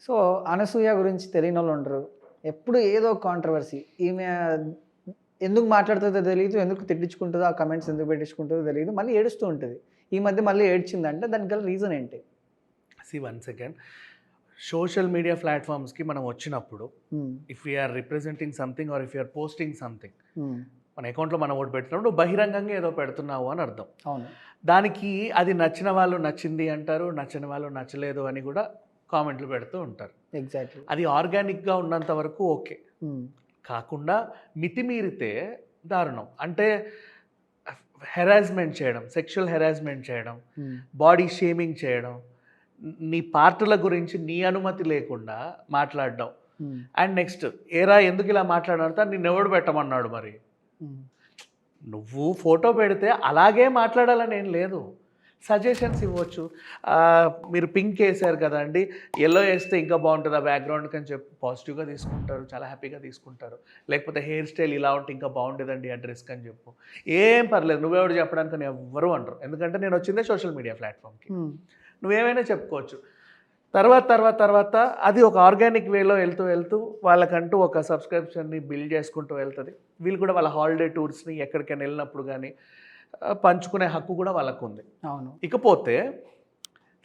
So, Anasuya గురించి తెలియనోళ్ళు ఉండరు. ఎప్పుడు ఏదో కాంట్రోవర్సీ. ఈమె ఎందుకు మాట్లాడుతుందో తెలీదు. ఎందుకు తిట్టించుకుంటుందో, ఆ కామెంట్స్ ఎందుకు పెట్టించుకుంటుందో తెలీదు. మళ్ళీ ఏడుస్తూ ఉంటది. ఈ మధ్య మళ్ళీ ఏడ్చిందంటే దానికి గల రీజన్ ఏంటి? One second. సోషల్ మీడియా ప్లాట్ఫామ్స్కి మనం వచ్చినప్పుడు hmm. If you're representing something or if you're posting something, hmm. మన అకౌంట్లో మనం ఒకటి పెడుతున్నావు, నువ్వు బహిరంగంగా ఏదో పెడుతున్నావు అని అర్థం. అవును. దానికి అది నచ్చిన వాళ్ళు నచ్చింది అంటారు, నచ్చని వాళ్ళు నచ్చలేదు అని కూడా కామెంట్లు పెడుతూ ఉంటారు. ఎగ్జాక్ట్‌లీ. అది ఆర్గానిక్గా ఉన్నంత వరకు ఓకే. హ్మ్. కాకుండా మితిమీరితే దారుణం. అంటే హెరాస్మెంట్ చేయడం, సెక్షువల్ హెరాస్మెంట్ చేయడం, హ్మ్. బాడీ షేమింగ్ చేయడం, నీ పార్టుల గురించి నీ అనుమతి లేకుండా మాట్లాడడం. హ్మ్. అండ్ నెక్స్ట్, ఏరా ఎందుకు ఇలా మాట్లాడాలంటే నిన్నెవడు పెట్టమన్నాడు మరి. హ్మ్. నువ్వు ఫోటో పెడితే అలాగే మాట్లాడాలని ఏం లేదు, సజెషన్స్ ఇవ్వచ్చు. మీరు పింక్ వేసారు కదండి, ఎల్లో వేస్తే ఇంకా బాగుంటుంది ఆ బ్యాక్గ్రౌండ్కి అని చెప్పి పాజిటివ్గా తీసుకుంటారు, చాలా హ్యాపీగా తీసుకుంటారు. లేకపోతే హెయిర్ స్టైల్ ఇలా ఉంటే ఇంకా బాగుండేదండి ఆ డ్రెస్కి అని చెప్పు, ఏం పర్లేదు. నువ్వెవడు చెప్పడానికి అని ఎవ్వరూ అనరు. ఎందుకంటే నేను వచ్చిందే సోషల్ మీడియా ప్లాట్ఫామ్కి. హ్మ్. నువ్వేమైనా చెప్పుకోవచ్చు. తర్వాత అది ఒక ఆర్గానిక్ వేలో వెళ్తూ వాళ్ళకంటూ ఒక సబ్స్క్రిప్షన్ని బిల్డ్ చేసుకుంటూ వెళ్తుంది. వీళ్ళు కూడా వాళ్ళ హాలిడే టూర్స్ని ఎక్కడికైనా వెళ్ళినప్పుడు కానీ పంచుకునే హక్కు కూడా వాళ్ళకు ఉంది. అవును. ఇకపోతే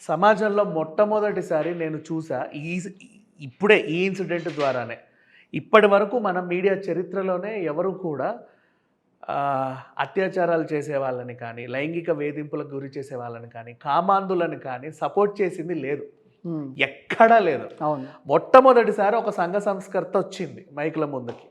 సమాజంలో మొట్టమొదటిసారి నేను చూసా ఇప్పుడే ఈ ఇన్సిడెంట్ ద్వారానే, ఇప్పటి వరకు మన మీడియా చరిత్రలోనే ఎవరు కూడా అత్యాచారాలు చేసే వాళ్ళని కానీ, లైంగిక వేధింపులకు గురి చేసే వాళ్ళని కానీ, కామాంధులను కానీ సపోర్ట్ చేసింది లేదు. హ్మ్. ఎక్కడా లేదు. అవును. మొట్టమొదటిసారి ఒక సంఘ సంస్కర్త వచ్చింది మైకుల ముందుకి.